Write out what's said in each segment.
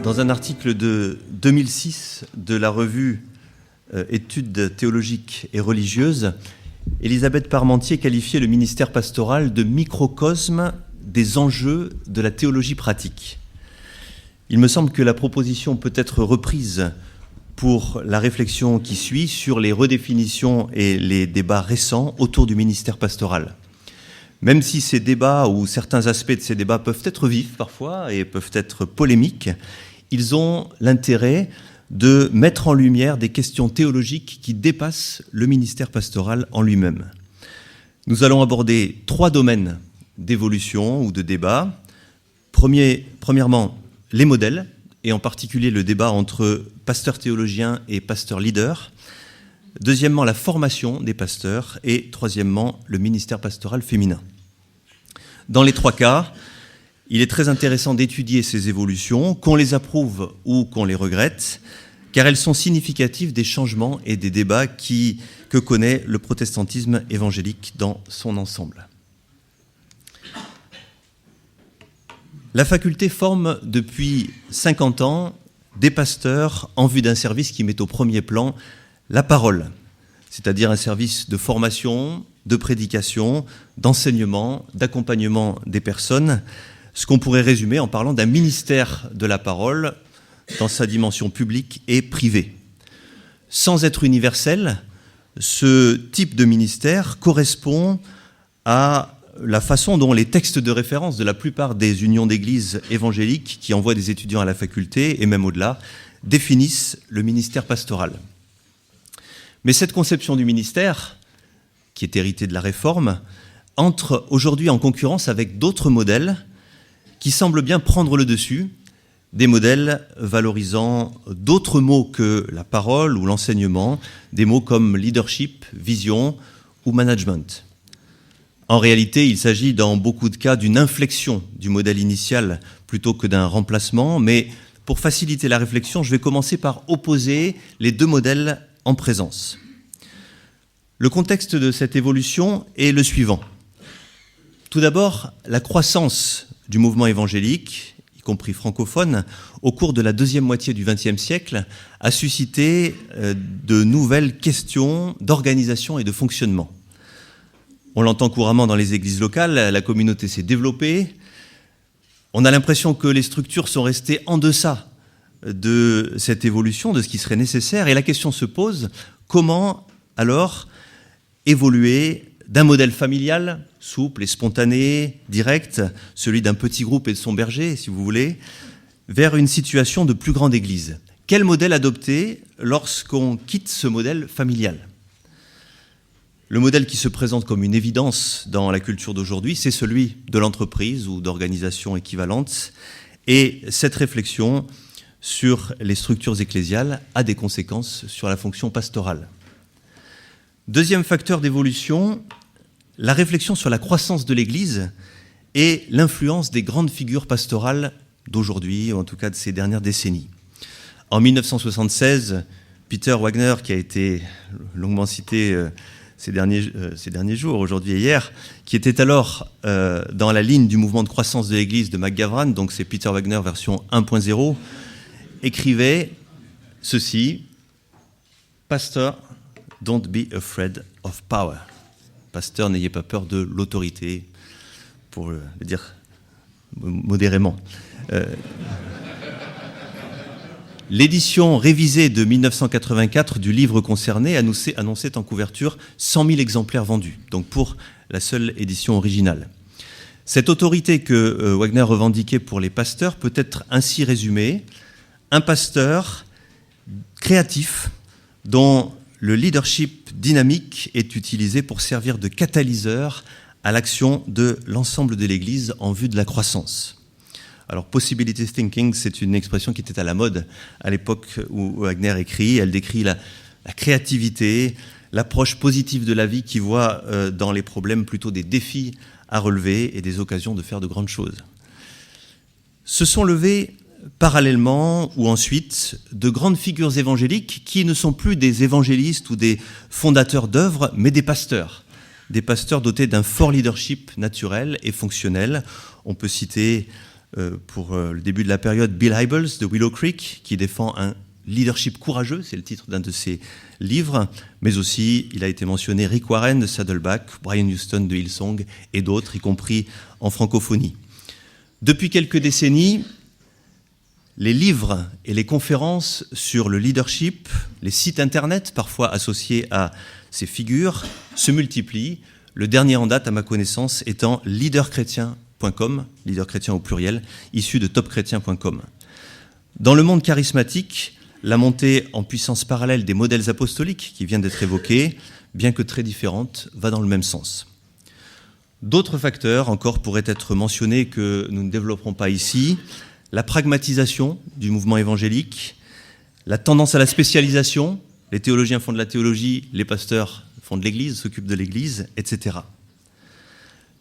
Dans un article de 2006 de la revue Études théologiques et religieuses, Elisabeth Parmentier qualifiait le ministère pastoral de microcosme des enjeux de la théologie pratique. Il me semble que la proposition peut être reprise pour la réflexion qui suit sur les redéfinitions et les débats récents autour du ministère pastoral. Même si ces débats ou certains aspects de ces débats peuvent être vifs parfois et peuvent être polémiques, ils ont l'intérêt de mettre en lumière des questions théologiques qui dépassent le ministère pastoral en lui-même. Nous allons aborder 3 domaines d'évolution ou de débat. Premièrement, les modèles, et en particulier le débat entre pasteurs théologiens et pasteurs leaders. Deuxièmement, la formation des pasteurs. Et troisièmement, le ministère pastoral féminin. Dans les 3 cas, il est très intéressant d'étudier ces évolutions, qu'on les approuve ou qu'on les regrette, car elles sont significatives des changements et des débats que connaît le protestantisme évangélique dans son ensemble. La faculté forme depuis 50 ans des pasteurs en vue d'un service qui met au premier plan la parole, c'est-à-dire un service de formation, de prédication, d'enseignement, d'accompagnement des personnes, ce qu'on pourrait résumer en parlant d'un ministère de la parole dans sa dimension publique et privée. Sans être universel, ce type de ministère correspond à la façon dont les textes de référence de la plupart des unions d'églises évangéliques qui envoient des étudiants à la faculté, et même au-delà, définissent le ministère pastoral. Mais cette conception du ministère, qui est héritée de la Réforme, entre aujourd'hui en concurrence avec d'autres modèles qui semblent bien prendre le dessus, des modèles valorisant d'autres mots que la parole ou l'enseignement, des mots comme leadership, vision ou management. En réalité, il s'agit dans beaucoup de cas d'une inflexion du modèle initial plutôt que d'un remplacement, mais pour faciliter la réflexion, je vais commencer par opposer les 2 modèles en présence. Le contexte de cette évolution est le suivant. Tout d'abord, la croissance du mouvement évangélique, y compris francophone, au cours de la deuxième moitié du XXe siècle, a suscité de nouvelles questions d'organisation et de fonctionnement. On l'entend couramment dans les églises locales, la communauté s'est développée. On a l'impression que les structures sont restées en deçà de cette évolution, de ce qui serait nécessaire. Et la question se pose, comment alors évoluer d'un modèle familial, souple et spontané, direct, celui d'un petit groupe et de son berger, si vous voulez, vers une situation de plus grande église. Quel modèle adopter lorsqu'on quitte ce modèle familial ? Le modèle qui se présente comme une évidence dans la culture d'aujourd'hui, c'est celui de l'entreprise ou d'organisation équivalente. Et cette réflexion sur les structures ecclésiales a des conséquences sur la fonction pastorale. Deuxième facteur d'évolution, la réflexion sur la croissance de l'Église et l'influence des grandes figures pastorales d'aujourd'hui, ou en tout cas de ces dernières décennies. En 1976, Peter Wagner, qui a été longuement cité ces derniers jours, aujourd'hui et hier, qui était alors dans la ligne du mouvement de croissance de l'Église de McGavran, donc c'est Peter Wagner version 1.0, écrivait ceci, « Pastor, don't be afraid of power ». Pasteur, n'ayez pas peur de l'autorité, pour le dire modérément. L'édition révisée de 1984 du livre concerné annonçait en couverture 100 000 exemplaires vendus, donc pour la seule édition originale. Cette autorité que Wagner revendiquait pour les pasteurs peut être ainsi résumée, un pasteur créatif dont le leadership dynamique est utilisé pour servir de catalyseur à l'action de l'ensemble de l'Église en vue de la croissance. Alors, possibility thinking, c'est une expression qui était à la mode à l'époque où Wagner écrit. Elle décrit la créativité, l'approche positive de la vie qui voit dans les problèmes plutôt des défis à relever et des occasions de faire de grandes choses. Se sont levés parallèlement ou ensuite de grandes figures évangéliques qui ne sont plus des évangélistes ou des fondateurs d'œuvres, mais des pasteurs dotés d'un fort leadership naturel et fonctionnel. On peut citer pour le début de la période, Bill Hybels de Willow Creek, qui défend un leadership courageux, c'est le titre d'un de ses livres, mais aussi il a été mentionné Rick Warren de Saddleback, Brian Houston de Hillsong et d'autres, y compris en francophonie. Depuis quelques décennies, les livres et les conférences sur le leadership, les sites internet parfois associés à ces figures, se multiplient. Le dernier en date, à ma connaissance, étant leaderchrétien.com, leader chrétien au pluriel, issu de topchrétien.com. Dans le monde charismatique, la montée en puissance parallèle des modèles apostoliques qui viennent d'être évoqués, bien que très différente, va dans le même sens. D'autres facteurs encore pourraient être mentionnés que nous ne développerons pas ici. La pragmatisation du mouvement évangélique, la tendance à la spécialisation, les théologiens font de la théologie, les pasteurs font de l'Église, s'occupent de l'Église, etc.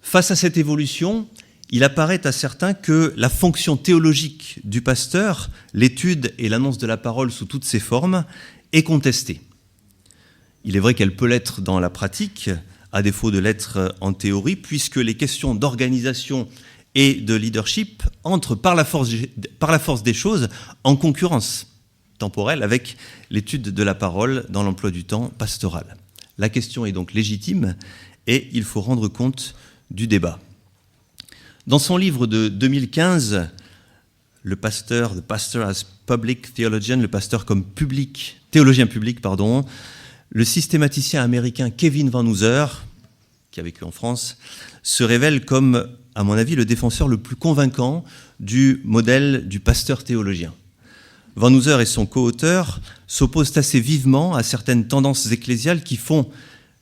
Face à cette évolution, il apparaît à certains que la fonction théologique du pasteur, l'étude et l'annonce de la parole sous toutes ses formes, est contestée. Il est vrai qu'elle peut l'être dans la pratique, à défaut de l'être en théorie, puisque les questions d'organisation et de leadership entrent par la force des choses en concurrence temporelle avec l'étude de la parole dans l'emploi du temps pastoral. La question est donc légitime et il faut rendre compte du débat. Dans son livre de 2015, The Pastor as Public Theologian, le pasteur comme théologien public, le systématicien américain Kevin Van Hooser, qui a vécu en France, se révèle comme, à mon avis, le défenseur le plus convaincant du modèle du pasteur théologien. Van Hooser et son co-auteur s'opposent assez vivement à certaines tendances ecclésiales qui font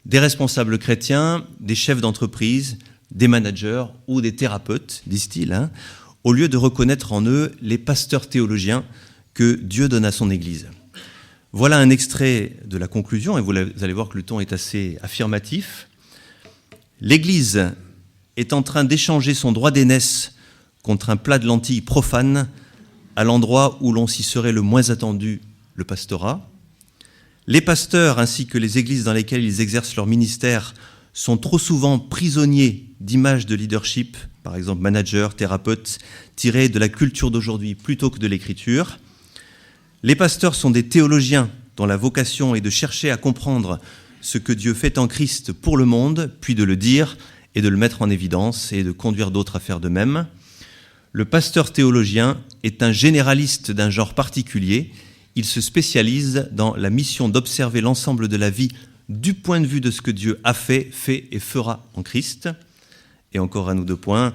des responsables chrétiens, des chefs d'entreprise, des managers ou des thérapeutes, disent-ils, au lieu de reconnaître en eux les pasteurs théologiens que Dieu donne à son Église. Voilà un extrait de la conclusion, et vous allez voir que le ton est assez affirmatif. L'Église est en train d'échanger son droit d'aînesse contre un plat de lentilles profane à l'endroit où l'on s'y serait le moins attendu, le pastorat. Les pasteurs ainsi que les églises dans lesquelles ils exercent leur ministère sont trop souvent prisonniers d'images de leadership, par exemple managers, thérapeutes, tirées de la culture d'aujourd'hui plutôt que de l'écriture. Les pasteurs sont des théologiens dont la vocation est de chercher à comprendre ce que Dieu fait en Christ pour le monde, puis de le dire et de le mettre en évidence et de conduire d'autres à faire de même. Le pasteur théologien est un généraliste d'un genre particulier. Il se spécialise dans la mission d'observer l'ensemble de la vie du point de vue de ce que Dieu a fait et fera en Christ. Et encore un ou deux points.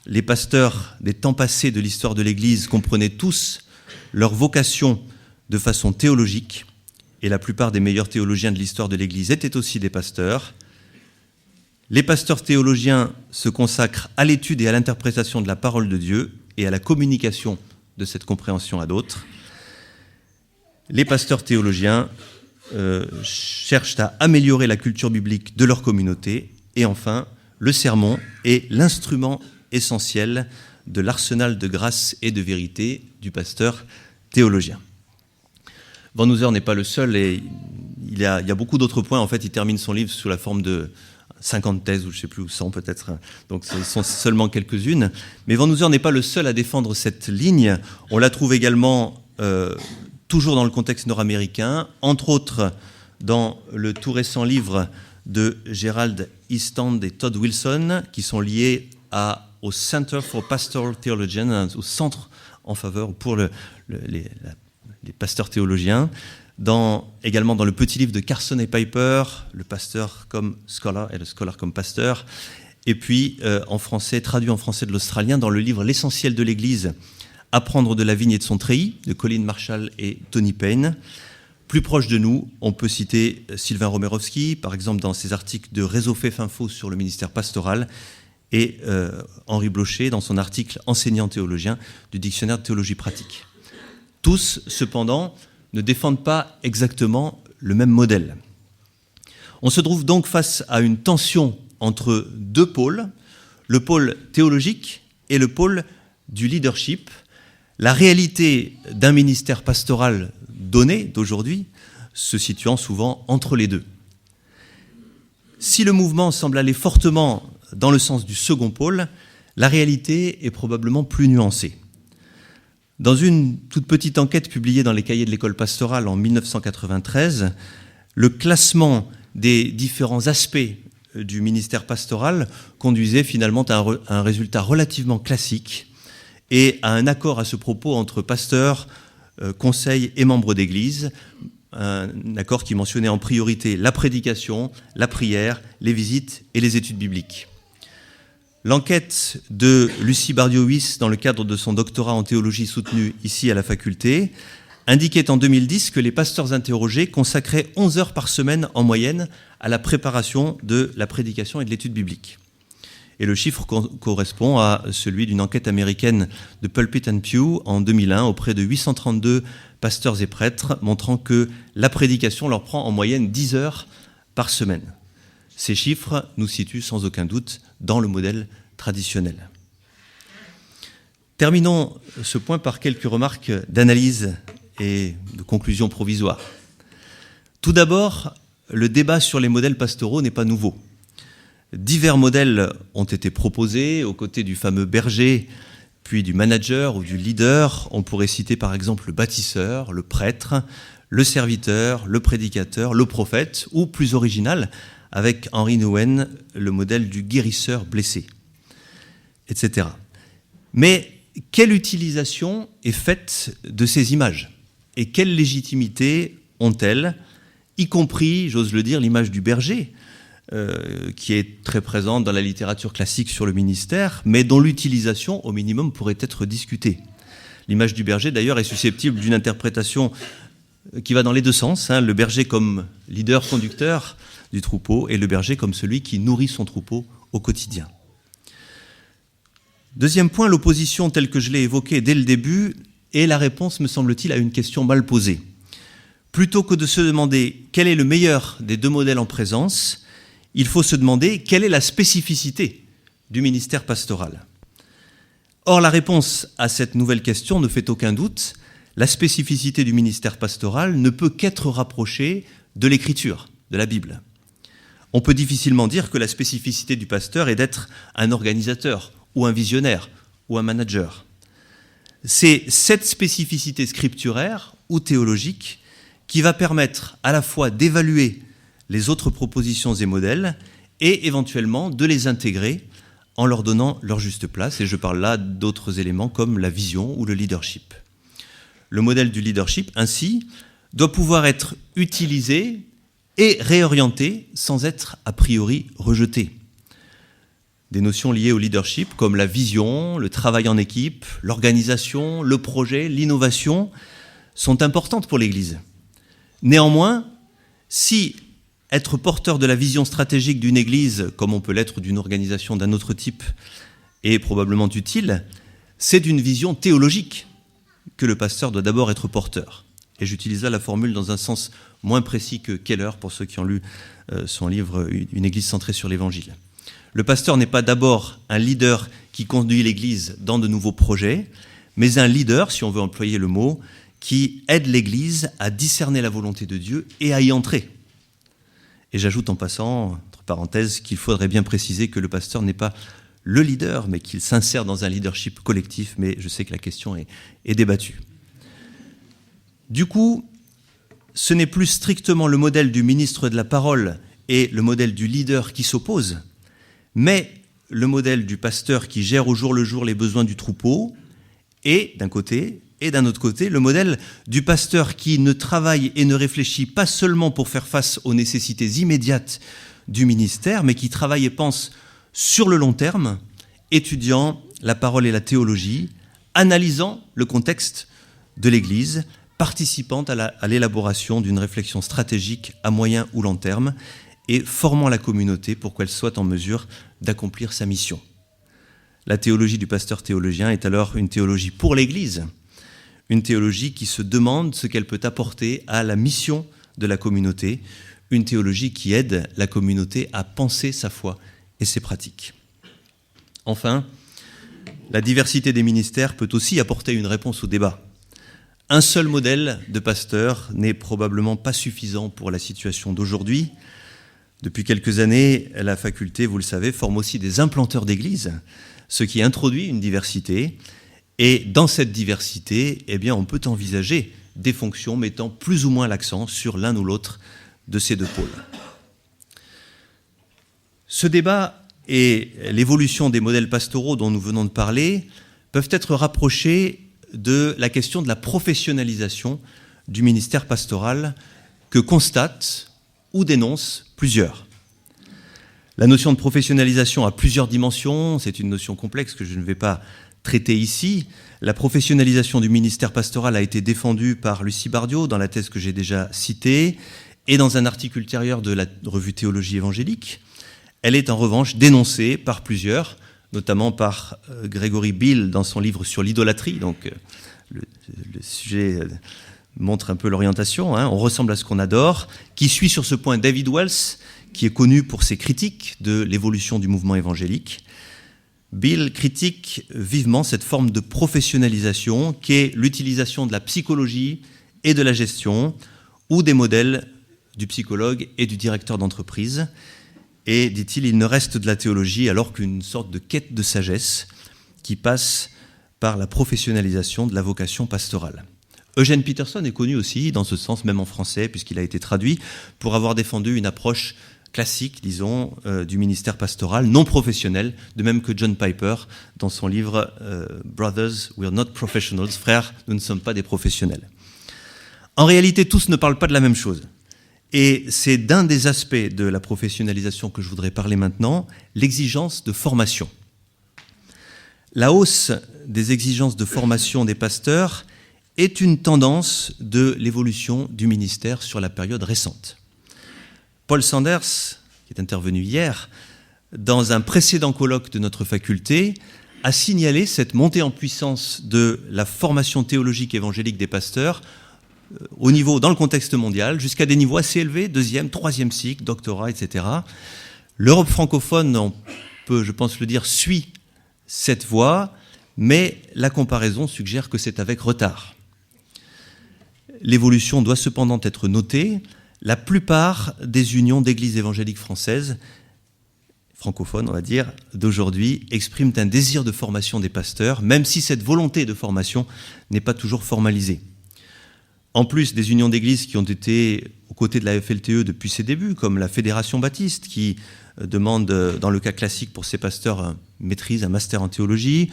Les pasteurs des temps passés de l'histoire de l'Église comprenaient tous leur vocation de façon théologique, et la plupart des meilleurs théologiens de l'histoire de l'Église étaient aussi des pasteurs. Les pasteurs théologiens se consacrent à l'étude et à l'interprétation de la parole de Dieu et à la communication de cette compréhension à d'autres. Les pasteurs théologiens cherchent à améliorer la culture biblique de leur communauté. Et enfin, le sermon est l'instrument essentiel de l'arsenal de grâce et de vérité du pasteur théologien. Van Hooser n'est pas le seul, et il y a beaucoup d'autres points. En fait, il termine son livre sous la forme de 50 thèses, ou je ne sais plus, ou 100 peut-être, donc ce sont seulement quelques-unes. Mais Van Hooser n'est pas le seul à défendre cette ligne. On la trouve également toujours dans le contexte nord-américain, entre autres dans le tout récent livre de Gerald Easton et Todd Wilson, qui sont liés au Center for Pastoral Theologians, au centre en faveur pour les pasteurs théologiens, également dans le petit livre de Carson et Piper, le pasteur comme scholar et le scholar comme pasteur, et puis en français, traduit en français de l'australien, dans le livre L'essentiel de l'Église, Apprendre de la vigne et de son treillis, de Colin Marshall et Tony Payne. Plus proche de nous, on peut citer Sylvain Romerovski, par exemple dans ses articles de Réseau Fait Info sur le ministère pastoral, et Henri Blocher dans son article Enseignant théologien du dictionnaire de théologie pratique. Tous, cependant, ne défendent pas exactement le même modèle. On se trouve donc face à une tension entre deux pôles, le pôle théologique et le pôle du leadership. La réalité d'un ministère pastoral donné d'aujourd'hui se situant souvent entre les deux. Si le mouvement semble aller fortement dans le sens du second pôle, La réalité est probablement plus nuancée. Dans une toute petite enquête publiée dans les cahiers de l'école pastorale en 1993, le classement des différents aspects du ministère pastoral conduisait finalement à un résultat relativement classique et à un accord à ce propos entre pasteurs, conseils et membres d'église, un accord qui mentionnait en priorité la prédication, la prière, les visites et les études bibliques. L'enquête de Lucie Bardiohuis, dans le cadre de son doctorat en théologie soutenu ici à la faculté, indiquait en 2010 que les pasteurs interrogés consacraient 11 heures par semaine en moyenne à la préparation de la prédication et de l'étude biblique. Et le chiffre correspond à celui d'une enquête américaine de Pulpit & Pew en 2001 auprès de 832 pasteurs et prêtres, montrant que la prédication leur prend en moyenne 10 heures par semaine. Ces chiffres nous situent sans aucun doute dans le modèle traditionnel. Terminons ce point par quelques remarques d'analyse et de conclusion provisoire. Tout d'abord, le débat sur les modèles pastoraux n'est pas nouveau. Divers modèles ont été proposés aux côtés du fameux berger, puis du manager ou du leader. On pourrait citer par exemple le bâtisseur, le prêtre, le serviteur, le prédicateur, le prophète, ou plus original, avec Henry Nouwen, le modèle du guérisseur blessé, etc. Mais quelle utilisation est faite de ces images ? Et quelle légitimité ont-elles, y compris, j'ose le dire, l'image du berger, qui est très présente dans la littérature classique sur le ministère, mais dont l'utilisation, au minimum, pourrait être discutée. L'image du berger, d'ailleurs, est susceptible d'une interprétation qui va dans les deux sens, le berger comme leader conducteur du troupeau et le berger comme celui qui nourrit son troupeau au quotidien. Deuxième point, l'opposition telle que je l'ai évoquée dès le début est la réponse, me semble-t-il, à une question mal posée. Plutôt que de se demander quel est le meilleur des deux modèles en présence, il faut se demander quelle est la spécificité du ministère pastoral. Or, la réponse à cette nouvelle question ne fait aucun doute. La spécificité du ministère pastoral ne peut qu'être rapprochée de l'Écriture, de la Bible. On peut difficilement dire que la spécificité du pasteur est d'être un organisateur, ou un visionnaire, ou un manager. C'est cette spécificité scripturaire ou théologique qui va permettre à la fois d'évaluer les autres propositions et modèles et éventuellement de les intégrer en leur donnant leur juste place. Et je parle là d'autres éléments comme la vision ou le leadership. Le modèle du leadership, ainsi, doit pouvoir être utilisé et réorienté sans être a priori rejeté. Des notions liées au leadership comme la vision, le travail en équipe, l'organisation, le projet, l'innovation sont importantes pour l'Église. Néanmoins, si être porteur de la vision stratégique d'une Église, comme on peut l'être d'une organisation d'un autre type, est probablement utile, c'est d'une vision théologique que le pasteur doit d'abord être porteur. Et j'utilise là la formule dans un sens moins précis que Keller, pour ceux qui ont lu son livre « Une Église centrée sur l'Évangile ». Le pasteur n'est pas d'abord un leader qui conduit l'Église dans de nouveaux projets, mais un leader, si on veut employer le mot, qui aide l'Église à discerner la volonté de Dieu et à y entrer. Et j'ajoute en passant, entre parenthèses, qu'il faudrait bien préciser que le pasteur n'est pas le leader, mais qu'il s'insère dans un leadership collectif, mais je sais que la question est débattue. Du coup, ce n'est plus strictement le modèle du ministre de la parole et le modèle du leader qui s'opposent, mais le modèle du pasteur qui gère au jour le jour les besoins du troupeau, et d'un côté, et d'un autre côté, le modèle du pasteur qui ne travaille et ne réfléchit pas seulement pour faire face aux nécessités immédiates du ministère, mais qui travaille et pense sur le long terme, étudiant la parole et la théologie, analysant le contexte de l'Église, participant à l'élaboration d'une réflexion stratégique à moyen ou long terme et formant la communauté pour qu'elle soit en mesure d'accomplir sa mission. La théologie du pasteur théologien est alors une théologie pour l'Église, une théologie qui se demande ce qu'elle peut apporter à la mission de la communauté, une théologie qui aide la communauté à penser sa foi et ses pratiques. Enfin, la diversité des ministères peut aussi apporter une réponse au débat. Un seul modèle de pasteur n'est probablement pas suffisant pour la situation d'aujourd'hui. Depuis quelques années, la faculté, vous le savez, forme aussi des implanteurs d'églises, ce qui introduit une diversité. Et dans cette diversité, eh bien, on peut envisager des fonctions mettant plus ou moins l'accent sur l'un ou l'autre de ces deux pôles. Ce débat et l'évolution des modèles pastoraux dont nous venons de parler peuvent être rapprochés de la question de la professionnalisation du ministère pastoral que constatent ou dénoncent plusieurs. La notion de professionnalisation a plusieurs dimensions, c'est une notion complexe que je ne vais pas traiter ici. La professionnalisation du ministère pastoral a été défendue par Lucie Bardioux dans la thèse que j'ai déjà citée et dans un article ultérieur de la revue Théologie évangélique. Elle est en revanche dénoncée par plusieurs, notamment par Gregory Beale dans son livre sur l'idolâtrie. Donc le sujet montre un peu l'orientation, hein. On ressemble à ce qu'on adore. Qui suit sur ce point David Wells, qui est connu pour ses critiques de l'évolution du mouvement évangélique. Beale critique vivement cette forme de professionnalisation qui est l'utilisation de la psychologie et de la gestion ou des modèles du psychologue et du directeur d'entreprise. Et, dit-il, il ne reste de la théologie alors qu'une sorte de quête de sagesse qui passe par la professionnalisation de la vocation pastorale. Eugene Peterson est connu aussi, dans ce sens, même en français, puisqu'il a été traduit, pour avoir défendu une approche classique, disons, du ministère pastoral, non professionnel, de même que John Piper dans son livre « Brothers, we are not professionals », « Frères, nous ne sommes pas des professionnels ». En réalité, tous ne parlent pas de la même chose. Et c'est d'un des aspects de la professionnalisation que je voudrais parler maintenant, l'exigence de formation. La hausse des exigences de formation des pasteurs est une tendance de l'évolution du ministère sur la période récente. Paul Sanders, qui est intervenu hier, dans un précédent colloque de notre faculté, a signalé cette montée en puissance de la formation théologique évangélique des pasteurs au niveau, dans le contexte mondial, jusqu'à des niveaux assez élevés, 2e, 3e cycle, doctorat, etc. L'Europe francophone, on peut, je pense le dire, suit cette voie, mais la comparaison suggère que c'est avec retard. L'évolution doit cependant être notée. La plupart des unions d'églises évangéliques françaises, francophones on va dire, d'aujourd'hui, expriment un désir de formation des pasteurs, même si cette volonté de formation n'est pas toujours formalisée. En plus des unions d'églises qui ont été aux côtés de la FLTE depuis ses débuts, comme la Fédération Baptiste, qui demande, dans le cas classique pour ses pasteurs, une maîtrise, un master en théologie,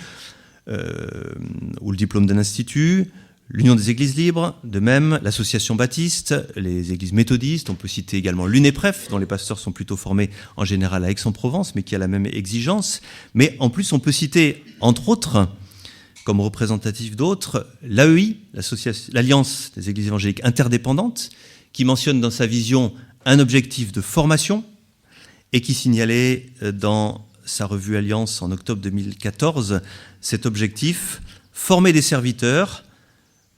ou le diplôme d'un institut, l'Union des Églises libres, de même l'Association baptiste, les Églises méthodistes, on peut citer également l'UNEPREF, dont les pasteurs sont plutôt formés en général à Aix-en-Provence, mais qui a la même exigence. Mais en plus, on peut citer, entre autres, comme représentatif d'autres, l'AEI, l'Alliance des Églises évangéliques interdépendantes, qui mentionne dans sa vision un objectif de formation et qui signalait dans sa revue Alliance en octobre 2014 cet objectif, former des serviteurs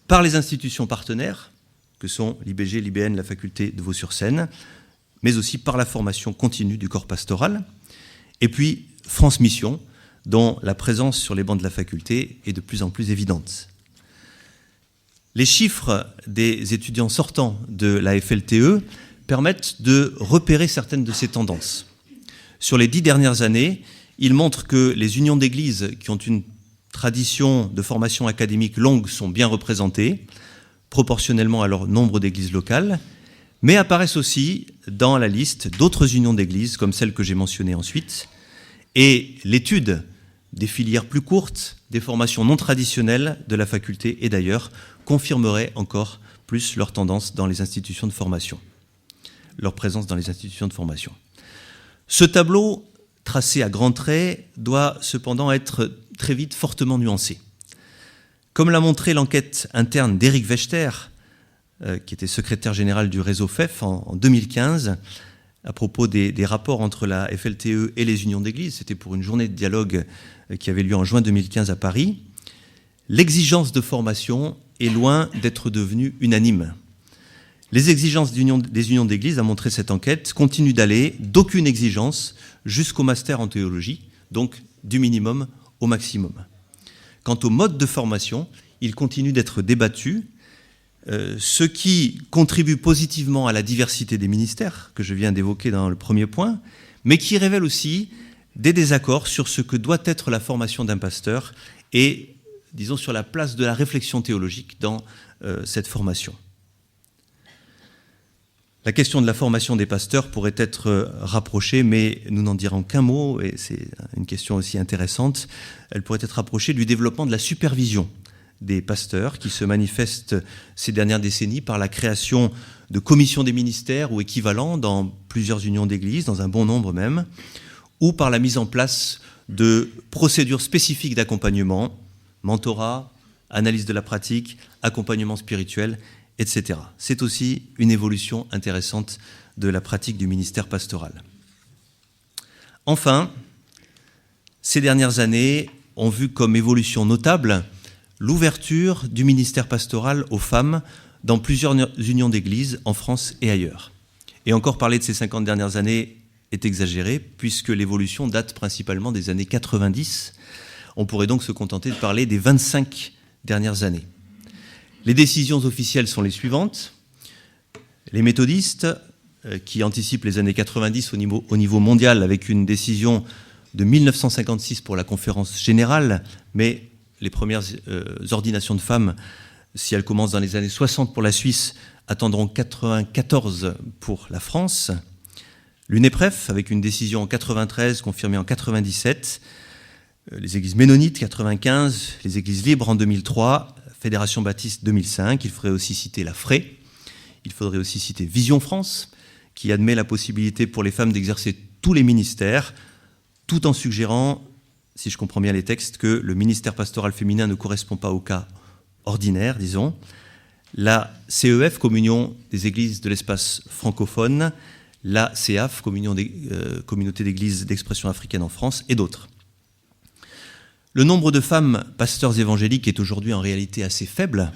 par les institutions partenaires, que sont l'IBG, l'IBN, la faculté de Vaux-sur-Seine, mais aussi par la formation continue du corps pastoral. Et puis, France Mission, dont la présence sur les bancs de la faculté est de plus en plus évidente. Les chiffres des étudiants sortants de la FLTE permettent de repérer certaines de ces tendances. Sur les 10 dernières années, ils montrent que les unions d'églises qui ont une tradition de formation académique longue sont bien représentées, proportionnellement à leur nombre d'églises locales, mais apparaissent aussi dans la liste d'autres unions d'églises, comme celle que j'ai mentionnée ensuite, et l'étude des filières plus courtes, des formations non traditionnelles de la faculté et d'ailleurs, confirmerait encore plus leur tendance dans les institutions de formation, leur présence dans les institutions de formation. Ce tableau, tracé à grands traits, doit cependant être très vite fortement nuancé. Comme l'a montré l'enquête interne d'Éric Wechter, qui était secrétaire général du réseau FEF en 2015, à propos des rapports entre la FLTE et les unions d'église, c'était pour une journée de dialogue qui avait lieu en juin 2015 à Paris, l'exigence de formation est loin d'être devenue unanime. Les exigences des unions d'église, a montré cette enquête, continuent d'aller d'aucune exigence jusqu'au master en théologie, donc du minimum au maximum. Quant au mode de formation, il continue d'être débattu. ce qui contribue positivement à la diversité des ministères, que je viens d'évoquer dans le premier point, mais qui révèle aussi des désaccords sur ce que doit être la formation d'un pasteur et, disons, sur la place de la réflexion théologique dans cette formation. La question de la formation des pasteurs pourrait être rapprochée, mais nous n'en dirons qu'un mot, et c'est une question aussi intéressante, elle pourrait être rapprochée du développement de la supervision des pasteurs qui se manifeste ces dernières décennies par la création de commissions des ministères ou équivalents dans plusieurs unions d'églises, dans un bon nombre même, ou par la mise en place de procédures spécifiques d'accompagnement, mentorat, analyse de la pratique, accompagnement spirituel, etc. C'est aussi une évolution intéressante de la pratique du ministère pastoral. Enfin, ces dernières années ont vu comme évolution notable l'ouverture du ministère pastoral aux femmes dans plusieurs unions d'églises en France et ailleurs. Et encore parler de ces 50 dernières années est exagéré, puisque l'évolution date principalement des années 90. On pourrait donc se contenter de parler des 25 dernières années. Les décisions officielles sont les suivantes. Les méthodistes, qui anticipent les années 90 au niveau mondial avec une décision de 1956 pour la conférence générale, mais les premières ordinations de femmes, si elles commencent dans les années 60 pour la Suisse, attendront 94 pour la France. L'UNEPREF, avec une décision en 93, confirmée en 97. Les églises ménonites, 95. Les églises libres en 2003. Fédération baptiste 2005. Il faudrait aussi citer la FRE. Il faudrait aussi citer Vision France, qui admet la possibilité pour les femmes d'exercer tous les ministères, tout en suggérant, si je comprends bien les textes, que le ministère pastoral féminin ne correspond pas au cas ordinaire, disons. La CEF, Communion des Églises de l'espace francophone, la CEAF, Communauté d'Églises d'expression africaine en France, et d'autres. Le nombre de femmes pasteurs évangéliques est aujourd'hui en réalité assez faible.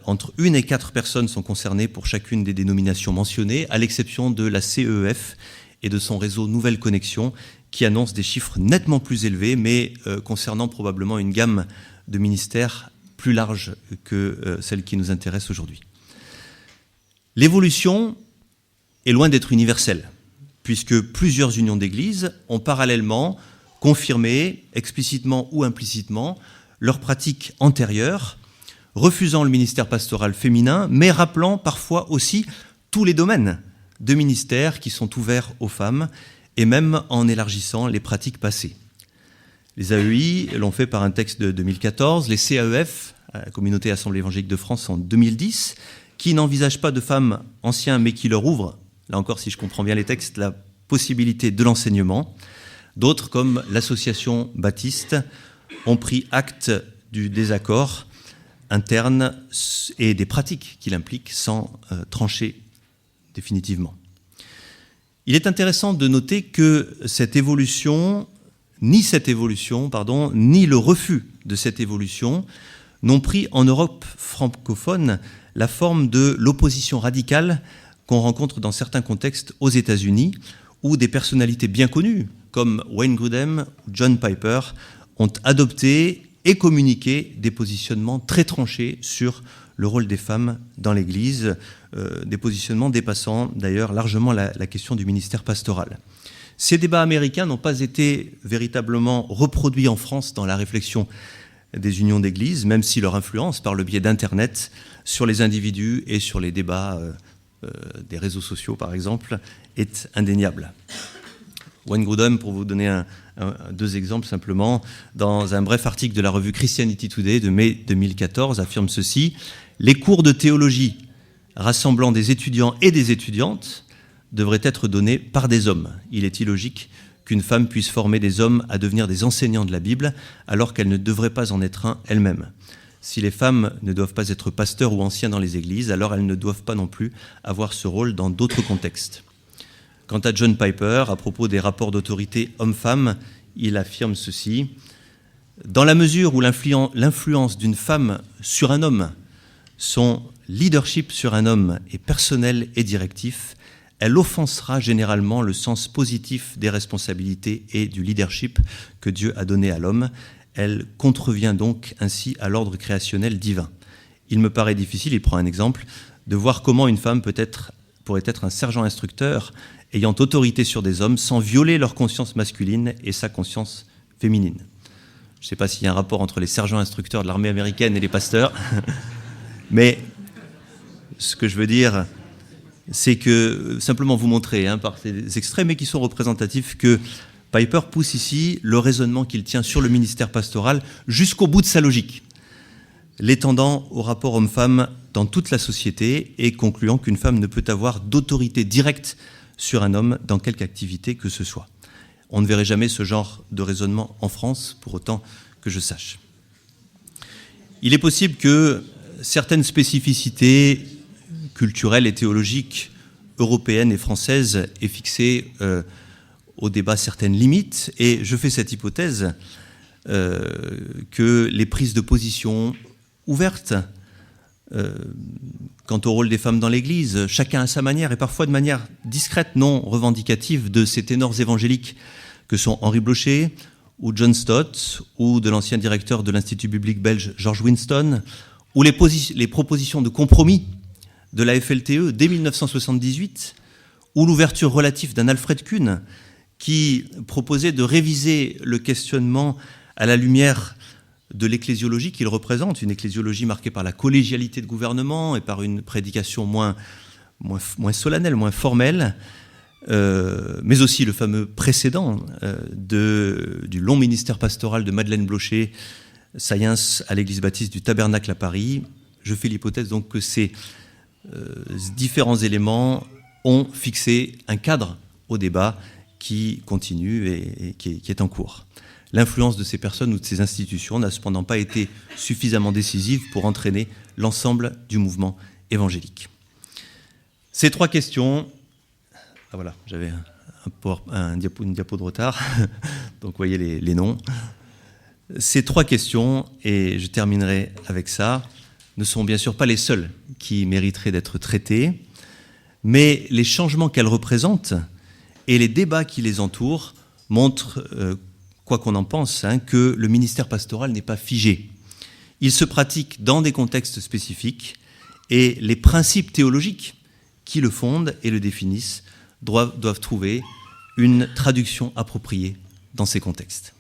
Entre 1 et 4 personnes sont concernées pour chacune des dénominations mentionnées, à l'exception de la CEF et de son réseau Nouvelle Connexion, qui annonce des chiffres nettement plus élevés, mais concernant probablement une gamme de ministères plus large que celle qui nous intéresse aujourd'hui. L'évolution est loin d'être universelle, puisque plusieurs unions d'églises ont parallèlement confirmé, explicitement ou implicitement, leurs pratiques antérieures, refusant le ministère pastoral féminin, mais rappelant parfois aussi tous les domaines de ministères qui sont ouverts aux femmes, et même en élargissant les pratiques passées. Les AEI l'ont fait par un texte de 2014, les CAEF, la Communauté Assemblée Évangélique de France, en 2010, qui n'envisagent pas de femmes anciens, mais qui leur ouvrent, là encore si je comprends bien les textes, la possibilité de l'enseignement. D'autres, comme l'Association Baptiste, ont pris acte du désaccord interne et des pratiques qu'il implique sans trancher définitivement. Il est intéressant de noter que ni le refus de cette évolution n'ont pris en Europe francophone la forme de l'opposition radicale qu'on rencontre dans certains contextes aux États-Unis, où des personnalités bien connues, comme Wayne Grudem ou John Piper, ont adopté et communiqué des positionnements très tranchés sur le rôle des femmes dans l'Église, des positionnements dépassant d'ailleurs largement la question du ministère pastoral. Ces débats américains n'ont pas été véritablement reproduits en France dans la réflexion des unions d'église, même si leur influence, par le biais d'Internet, sur les individus et sur les débats des réseaux sociaux, par exemple, est indéniable. Wayne Grudem, pour vous donner deux exemples simplement, dans un bref article de la revue Christianity Today de mai 2014, affirme ceci: « Les cours de théologie rassemblant des étudiants et des étudiantes devraient être donnés par des hommes. Il est illogique qu'une femme puisse former des hommes à devenir des enseignants de la Bible alors qu'elle ne devrait pas en être un elle-même. Si les femmes ne doivent pas être pasteurs ou anciens dans les églises, alors elles ne doivent pas non plus avoir ce rôle dans d'autres contextes. » Quant à John Piper, à propos des rapports d'autorité homme-femme, il affirme ceci: « Dans la mesure où l'influence d'une femme sur un homme, son leadership sur un homme est personnel et directif, elle offensera généralement le sens positif des responsabilités et du leadership que Dieu a donné à l'homme. Elle contrevient donc ainsi à l'ordre créationnel divin. il me paraît difficile, il prend un exemple, de voir comment une femme pourrait être un sergent instructeur ayant autorité sur des hommes sans violer leur conscience masculine et sa conscience féminine. Je ne sais pas s'il y a un rapport entre les sergents instructeurs de l'armée américaine et les pasteurs, mais ce que je veux dire, c'est que, simplement vous montrer par ces extraits, mais qui sont représentatifs, que Piper pousse ici le raisonnement qu'il tient sur le ministère pastoral jusqu'au bout de sa logique, l'étendant au rapport homme-femme dans toute la société et concluant qu'une femme ne peut avoir d'autorité directe sur un homme dans quelque activité que ce soit. On ne verrait jamais ce genre de raisonnement en France, pour autant que je sache. Il est possible que certaines spécificités culturelles et théologiques européennes et françaises aient fixé au débat certaines limites, et je fais cette hypothèse que les prises de position ouvertes quant au rôle des femmes dans l'Église, chacun à sa manière, et parfois de manière discrète, non revendicative, de ces ténors évangéliques que sont Henri Blocher ou John Stott, ou de l'ancien directeur de l'Institut biblique belge George Winston, ou les propositions de compromis de la FLTE dès 1978, ou l'ouverture relative d'un Alfred Kuhn qui proposait de réviser le questionnement à la lumière de l'ecclésiologie qu'il représente, une ecclésiologie marquée par la collégialité de gouvernement et par une prédication moins solennelle, moins formelle, mais aussi le fameux précédent du long ministère pastoral de Madeleine Blocher, Science à l'église baptiste du Tabernacle à Paris. Je fais l'hypothèse donc que ces différents éléments ont fixé un cadre au débat qui continue et qui est en cours. L'influence de ces personnes ou de ces institutions n'a cependant pas été suffisamment décisive pour entraîner l'ensemble du mouvement évangélique. Ces trois questions... Ah voilà, j'avais une diapo de retard, donc vous voyez les noms. Ces trois questions, et je terminerai avec ça, ne sont bien sûr pas les seules qui mériteraient d'être traitées, mais les changements qu'elles représentent et les débats qui les entourent montrent, quoi qu'on en pense, que le ministère pastoral n'est pas figé. Il se pratique dans des contextes spécifiques et les principes théologiques qui le fondent et le définissent doivent trouver une traduction appropriée dans ces contextes.